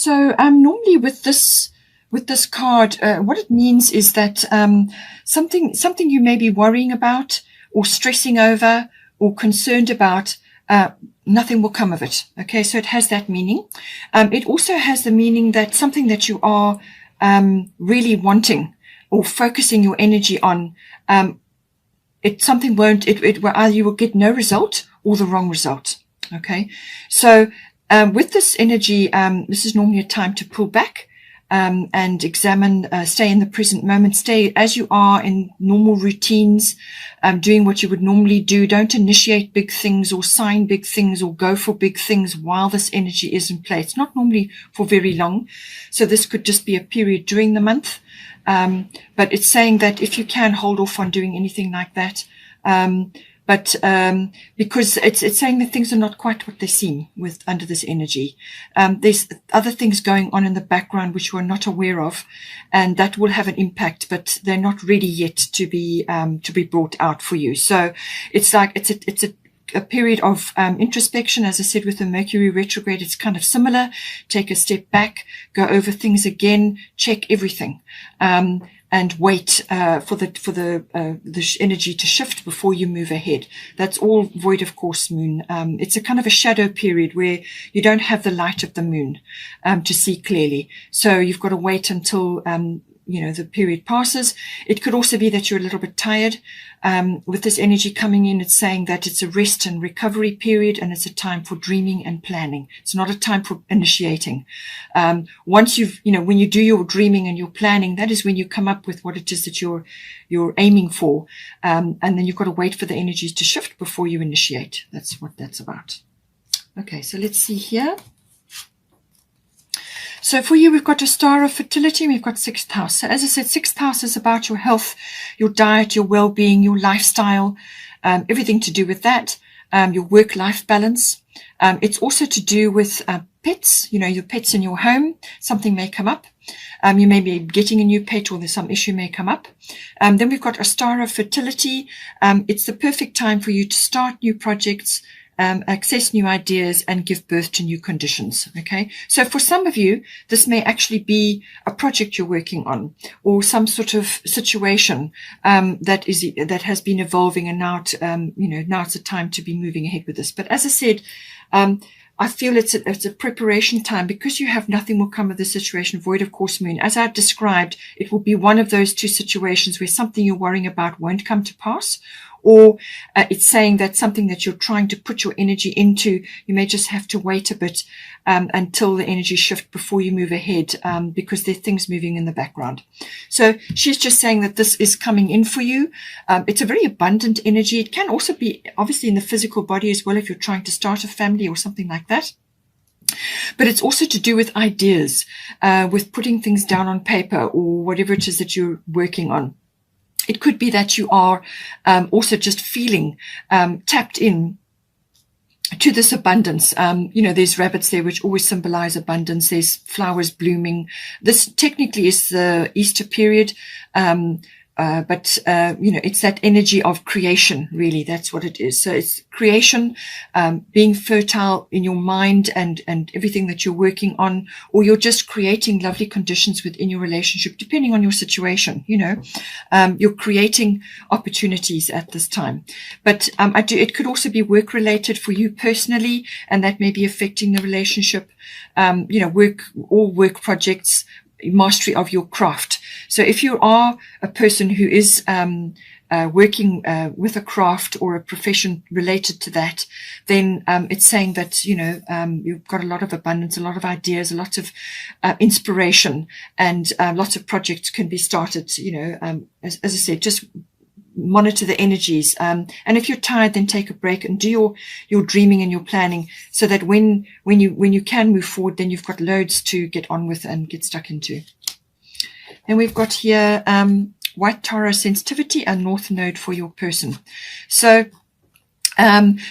So normally with this card, what it means is that something you may be worrying about or stressing over or concerned about, nothing will come of it. Okay, so it has that meaning. It also has the meaning that something that you are really wanting or focusing your energy on, either you will get no result or the wrong result. Okay, so with this energy, this is normally a time to pull back and examine, stay in the present moment, stay as you are in normal routines, doing what you would normally do. Don't initiate big things or sign big things or go for big things while this energy is in play. It's not normally for very long. So this could just be a period during the month. But it's saying that if you can, hold off on doing anything like that. Because it's saying that things are not quite what they seem under this energy. There's other things going on in the background which we're not aware of, and that will have an impact, but they're not ready yet to be brought out for you. So it's like it's a period of introspection. As I said, with the Mercury retrograde, it's kind of similar. Take a step back, go over things again, check everything. And wait for the energy to shift before you move ahead. That's all void of course moon. It's a kind of a shadow period where you don't have the light of the moon to see clearly. So you've got to wait until the period passes. It could also be that you're a little bit tired. With this energy coming in, it's saying that it's a rest and recovery period, and it's a time for dreaming and planning. It's not a time for initiating. Once when you do your dreaming and your planning, that is when you come up with what it is that you're aiming for. And then you've got to wait for the energies to shift before you initiate. That's what that's about. Okay, so let's see here. So for you, we've got a star of fertility, and we've got sixth house. So as I said, sixth house is about your health, your diet, your well-being, your lifestyle, everything to do with that, your work-life balance. It's also to do with pets, your pets in your home. Something may come up. You may be getting a new pet, or there's some issue may come up. Then we've got a star of fertility. It's the perfect time for you to start new projects, access new ideas, and give birth to new conditions. Okay, so for some of you, this may actually be a project you're working on, or some sort of situation that has been evolving, and now it's a time to be moving ahead with this. But as I said, I feel it's a preparation time, because you have nothing will come of the situation, void of course moon. As I've described, it will be one of those two situations where something you're worrying about won't come to pass, or it's saying that something that you're trying to put your energy into, you may just have to wait a bit until the energy shift before you move ahead, because there are things moving in the background. So she's just saying that this is coming in for you. It's a very abundant energy. It can also be obviously in the physical body as well, if you're trying to start a family or something like that. But it's also to do with ideas, with putting things down on paper, or whatever it is that you're working on. It could be that you are also just feeling tapped in to this abundance. There's rabbits there, which always symbolize abundance. There's flowers blooming. This technically is the Easter period. But it's that energy of creation, really. That's what it is. So it's creation, being fertile in your mind and everything that you're working on, or you're just creating lovely conditions within your relationship, depending on your situation. You're creating opportunities at this time. But it could also be work related for you personally, and that may be affecting the relationship. Work projects, mastery of your craft. So if you are a person who is working with a craft or a profession related to that, then it's saying that you've got a lot of abundance, a lot of ideas, a lot of inspiration, and lots of projects can be started. As I said, just monitor the energies, and if you're tired, then take a break and do your dreaming and your planning, so that when you can move forward, then you've got loads to get on with and get stuck into. Then we've got here White Tarot sensitivity and North Node for your person. So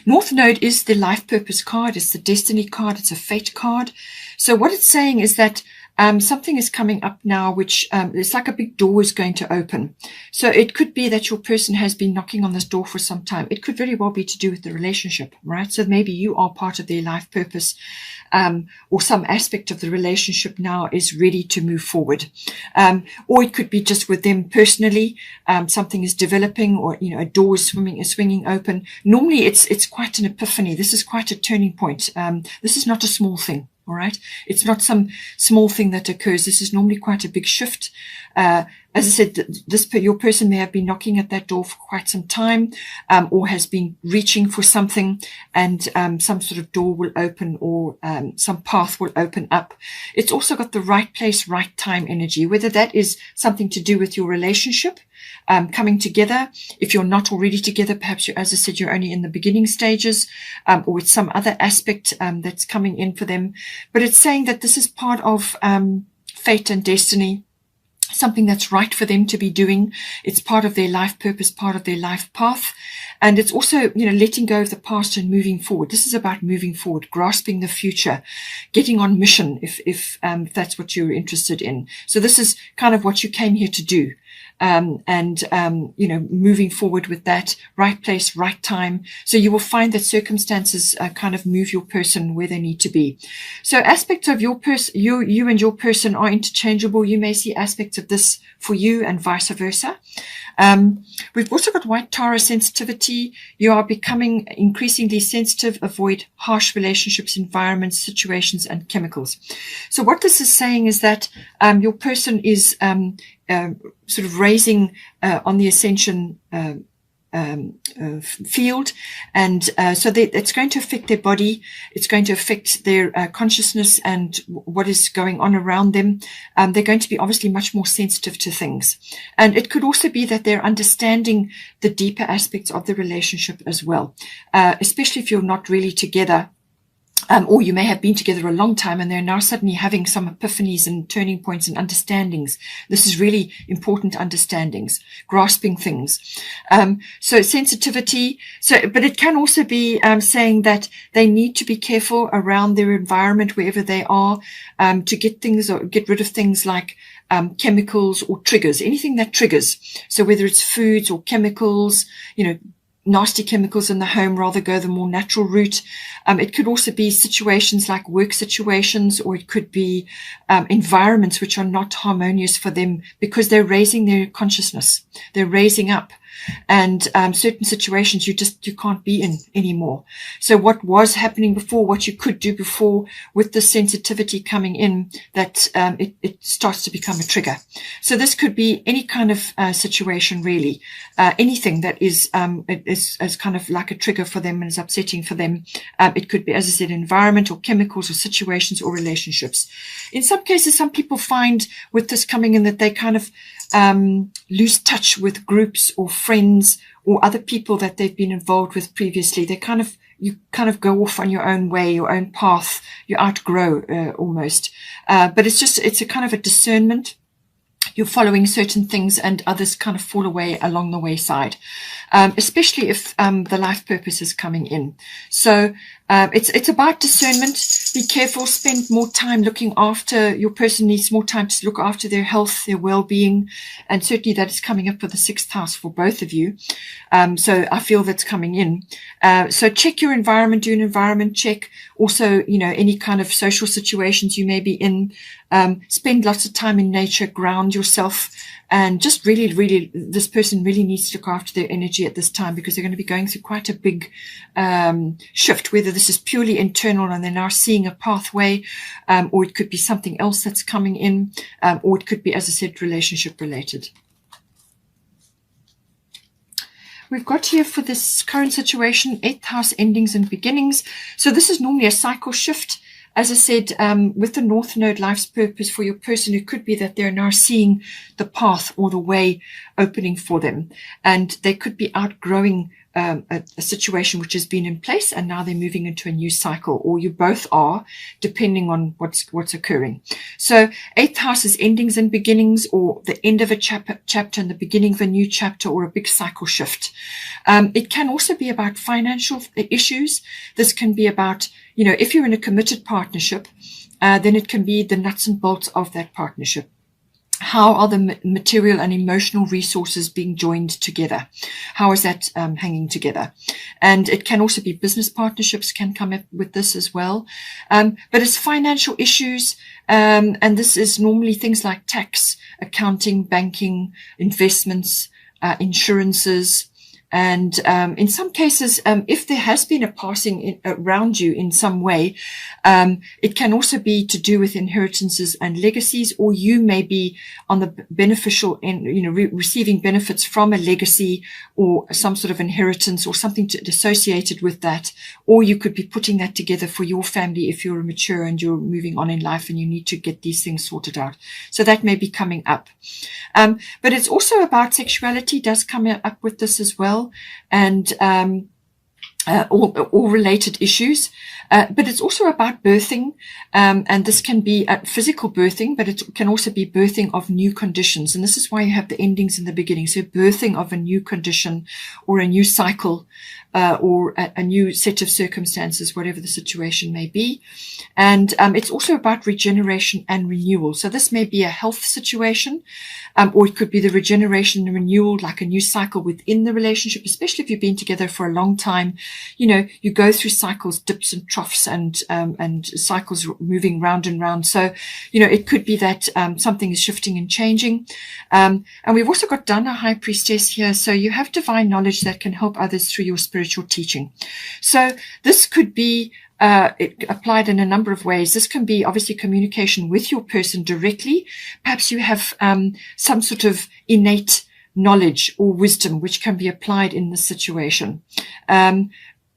North Node is the life purpose card. It's the destiny card. It's a fate card. So what it's saying is that something is coming up now, which it's like a big door is going to open. So it could be that your person has been knocking on this door for some time. It could very well be to do with the relationship, right? So maybe you are part of their life purpose. or some aspect of the relationship now is ready to move forward. Or it could be just with them personally. Something is developing, or, a door is swinging open. Normally it's quite an epiphany. This is quite a turning point. This is not a small thing. All right. It's not some small thing that occurs. This is normally quite a big shift. As I said, your person may have been knocking at that door for quite some time, or has been reaching for something, and some sort of door will open, or some path will open up. It's also got the right place, right time energy, whether that is something to do with your relationship, coming together. If you're not already together, perhaps as I said, you're only in the beginning stages, or it's some other aspect that's coming in for them. But it's saying that this is part of fate and destiny, something that's right for them to be doing. It's part of their life purpose, part of their life path. And it's also, letting go of the past and moving forward. This is about moving forward, grasping the future, getting on mission, if that's what you're interested in. So this is kind of what you came here to do. Moving forward with that, right place, right time. So you will find that circumstances kind of move your person where they need to be. So aspects of your person, you and your person are interchangeable. You may see aspects of this for you and vice versa. We've also got white Tara sensitivity. You are becoming increasingly sensitive. Avoid harsh relationships, environments, situations, and chemicals. So what this is saying is that your person is sort of raising on the ascension field, and so it's going to affect their body. It's going to affect their consciousness and what is going on around them. They're going to be obviously much more sensitive to things, and it could also be that they're understanding the deeper aspects of the relationship as well, especially if you're not really together. Or you may have been together a long time and they're now suddenly having some epiphanies and turning points and understandings. This is really important understandings, grasping things. So sensitivity. But it can also be saying that they need to be careful around their environment wherever they are, to get rid of things like chemicals or triggers, anything that triggers. So whether it's foods or chemicals, nasty chemicals in the home, rather go the more natural route. It could also be situations like work situations, or it could be environments which are not harmonious for them because they're raising their consciousness. They're raising up. And certain situations you can't be in anymore. So what was happening before, what you could do before, with the sensitivity coming in, that it starts to become a trigger. So this could be any kind of situation, really, anything that is kind of like a trigger for them and is upsetting for them. It could be, as I said, environment or chemicals or situations or relationships. In some cases, some people find with this coming in that they kind of lose touch with groups or friends or other people that they've been involved with previously. You kind of go off on your own way, your own path. You outgrow almost. But it's a kind of a discernment. You're following certain things and others kind of fall away along the wayside, especially if the life purpose is coming in. So it's about discernment. Be careful. Spend more time looking after your person. Needs more time to look after their health, their well-being, and certainly that is coming up for the 6th house for both of you. So I feel that's coming in. So check your environment. Do an environment check. Also, any kind of social situations you may be in. Spend lots of time in nature. Ground yourself. And just really, this person really needs to look after their energy at this time, because they're going to be going through quite a big shift, whether this is purely internal and they're now seeing a pathway, or it could be something else that's coming in, or it could be, as I said, relationship related. We've got here for this current situation, 8th house endings and beginnings. So this is normally a cycle shift. As I said, with the North Node life's purpose for your person, it could be that they're now seeing the path or the way opening for them. And they could be outgrowing a situation which has been in place, and now they're moving into a new cycle, or you both are, depending on what's occurring. So 8th house is endings and beginnings, or the end of a chapter and the beginning of a new chapter, or a big cycle shift. It can also be about financial issues. This can be about, if you're in a committed partnership, then it can be the nuts and bolts of that partnership. How are the material and emotional resources being joined together? How is that hanging together? And it can also be business partnerships can come up with this as well. But it's financial issues. And this is normally things like tax, accounting, banking, investments, insurances. And in some cases, if there has been a passing around you in some way, it can also be to do with inheritances and legacies, or you may be on the beneficial end, receiving benefits from a legacy or some sort of inheritance or something associated with that. Or you could be putting that together for your family if you're mature and you're moving on in life and you need to get these things sorted out. So that may be coming up. But it's also about sexuality, does come up with this as well. And all related issues. But it's also about birthing, and this can be physical birthing, but it can also be birthing of new conditions. And this is why you have the endings in the beginning. So birthing of a new condition or a new cycle, or a new set of circumstances, whatever the situation may be. And it's also about regeneration and renewal. So this may be a health situation, or it could be the regeneration and renewal, like a new cycle within the relationship, especially if you've been together for a long time. You go through cycles, dips and troughs, and cycles moving round and round. So, it could be that something is shifting and changing. And we've also got Dana, High Priestess here. So you have divine knowledge that can help others through your spiritual teaching. So this could be applied in a number of ways. This can be obviously communication with your person directly. Perhaps you have some sort of innate knowledge or wisdom which can be applied in this situation.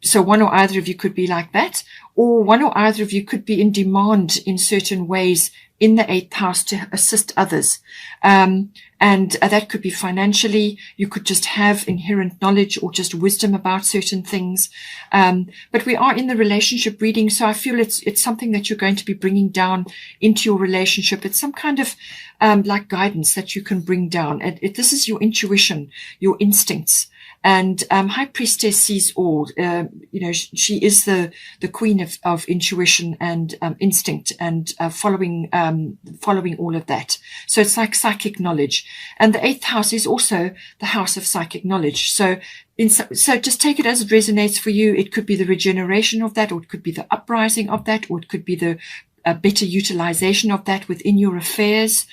So one or either of you could be like that, or one or either of you could be in demand in certain ways in the 8th house to assist others. And that could be financially. You could just have inherent knowledge or just wisdom about certain things. But we are in the relationship reading, so I feel it's something that you're going to be bringing down into your relationship. It's some kind of like guidance that you can bring down. This is your intuition, your instincts. And High Priestess sees all. She is the queen of intuition and instinct and following all of that. So it's like psychic knowledge. And the 8th house is also the house of psychic knowledge. So just take it as it resonates for you. It could be the regeneration of that, or it could be the uprising of that, or it could be the better utilization of that within your affairs,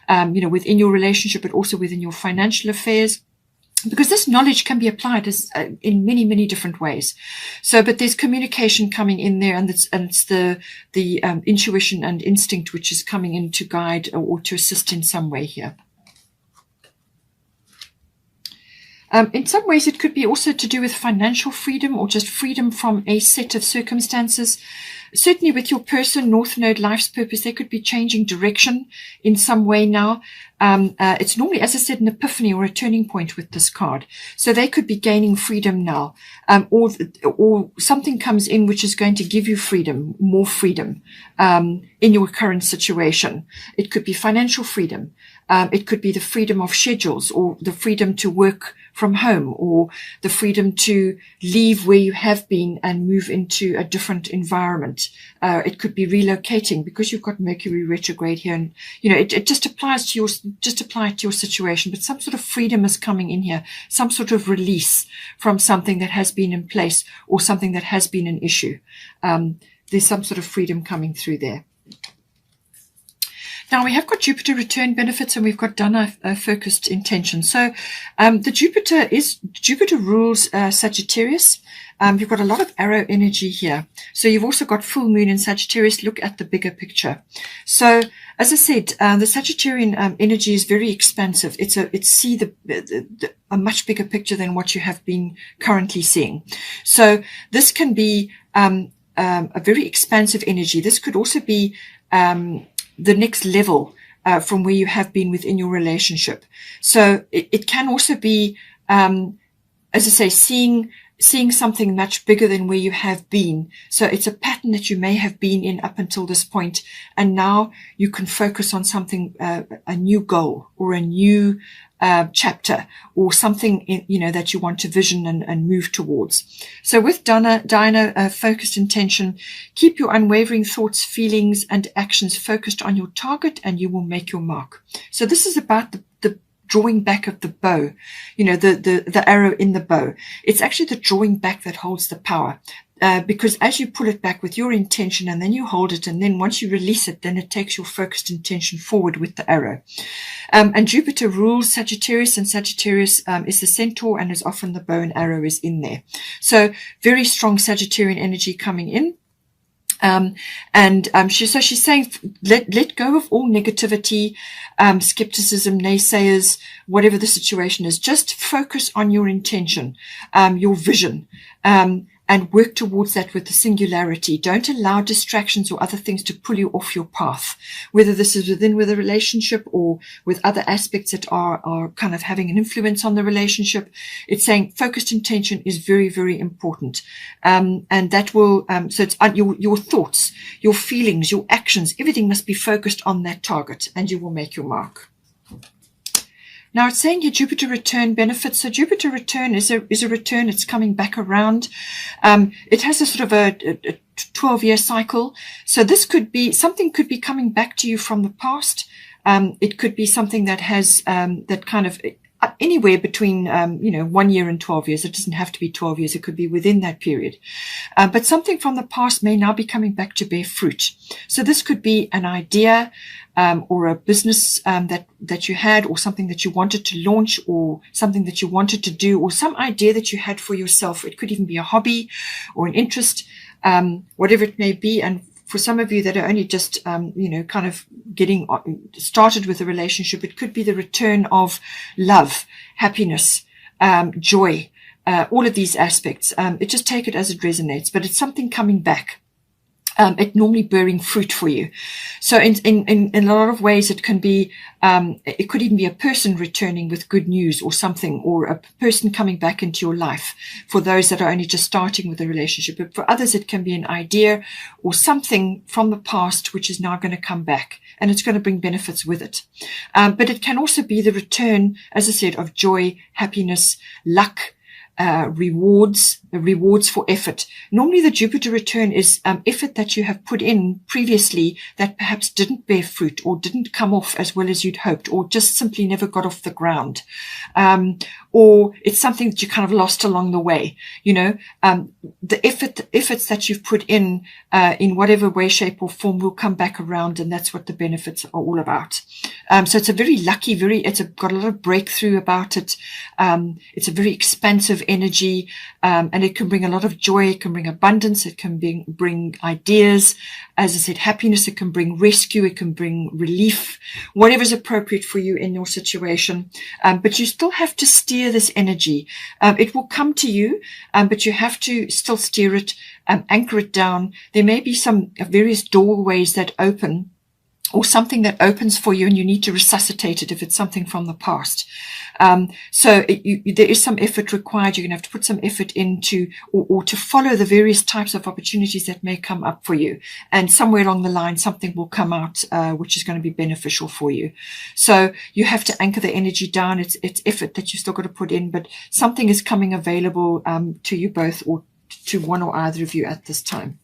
within your relationship, but also within your financial affairs. Because this knowledge can be applied in many, many different ways. So, but there's communication coming in there, and it's the intuition and instinct which is coming in to guide or to assist in some way here. In some ways, it could be also to do with financial freedom or just freedom from a set of circumstances. Certainly with your person, North Node, life's purpose, they could be changing direction in some way now. It's normally, as I said, an epiphany or a turning point with this card. So they could be gaining freedom now, or something comes in which is going to give you freedom, more freedom, in your current situation. It could be financial freedom. It could be the freedom of schedules, or the freedom to work from home, or the freedom to leave where you have been and move into a different environment. It could be relocating because you've got Mercury retrograde here, and it just applies to apply it to your situation. But some sort of freedom is coming in here, some sort of release from something that has been in place or something that has been an issue. There's some sort of freedom coming through there. Now we have got Jupiter return benefits, and we've got Dana focused intention. So the Jupiter rules Sagittarius. You've got a lot of arrow energy here. So you've also got full moon in Sagittarius. Look at the bigger picture. So as I said, the Sagittarian energy is very expansive. It's a much bigger picture than what you have been currently seeing. So this can be a very expansive energy. This could also be the next level from where you have been within your relationship. So it can also be, as I say, seeing seeing something much bigger than where you have been. So it's a pattern that you may have been in up until this point, and now you can focus on something, a new goal or a new chapter, or something that you want to vision and move towards. So with Dinah, focused intention, keep your unwavering thoughts, feelings, and actions focused on your target, and you will make your mark. So this is about the drawing back of the bow, the arrow in the bow. It's actually the drawing back that holds the power. Because as you pull it back with your intention, and then you hold it, and then once you release it, then it takes your focused intention forward with the arrow. And Jupiter rules Sagittarius, and Sagittarius is the centaur, and is often the bow and arrow is in there. So very strong Sagittarian energy coming in. She's saying, let go of all negativity, skepticism, naysayers, whatever the situation is. Just focus on your intention, your vision, and work towards that with the singularity. Don't allow distractions or other things to pull you off your path, whether this is with a relationship or with other aspects that are kind of having an influence on the relationship. It's saying focused intention is very, very important. And that will, so it's your thoughts, your feelings, your actions, everything must be focused on that target, and you will make your mark. Now it's saying your Jupiter return benefits. So Jupiter return is a return. It's coming back around. It has a sort of a 12-year cycle. So this could be something could be coming back to you from the past. It could be something that has that kind of anywhere between 1 year and 12 years. It doesn't have to be 12 years. It could be within that period. But something from the past may now be coming back to bear fruit. So this could be an idea, or a business that you had, or something that you wanted to launch, or something that you wanted to do, or some idea that you had for yourself. It could even be a hobby or an interest, whatever it may be. And for some of you that are only just, kind of getting started with a relationship, it could be the return of love, happiness, joy, all of these aspects. Just take it as it resonates, but it's something coming back. It normally bearing fruit for you. So in a lot of ways, it can be, it could even be a person returning with good news or something, or a person coming back into your life for those that are only just starting with a relationship. But for others, it can be an idea or something from the past, which is now going to come back, and it's going to bring benefits with it. But it can also be the return, as I said, of joy, happiness, luck, rewards for effort. Normally the Jupiter return is effort that you have put in previously that perhaps didn't bear fruit, or didn't come off as well as you'd hoped, or just simply never got off the ground. Or it's something that you kind of lost along the way. The efforts that you've put in whatever way, shape or form will come back around, and that's what the benefits are all about. So it's a very lucky, it's got a lot of breakthrough about it. It's a very expansive energy, and it can bring a lot of joy. It can bring abundance. It can bring ideas. As I said, happiness. It can bring rescue. It can bring relief, whatever is appropriate for you in your situation. But you still have to steer this energy. It will come to you, but you have to still steer it, anchor it down. There may be some various doorways that open, or something that opens for you, and you need to resuscitate it if it's something from the past. So there is some effort required. You're going to have to put some effort into, or to follow the various types of opportunities that may come up for you. And somewhere along the line, something will come out, which is going to be beneficial for you. So you have to anchor the energy down. It's effort that you've still got to put in, but something is coming available, to you both, or to one or either of you at this time.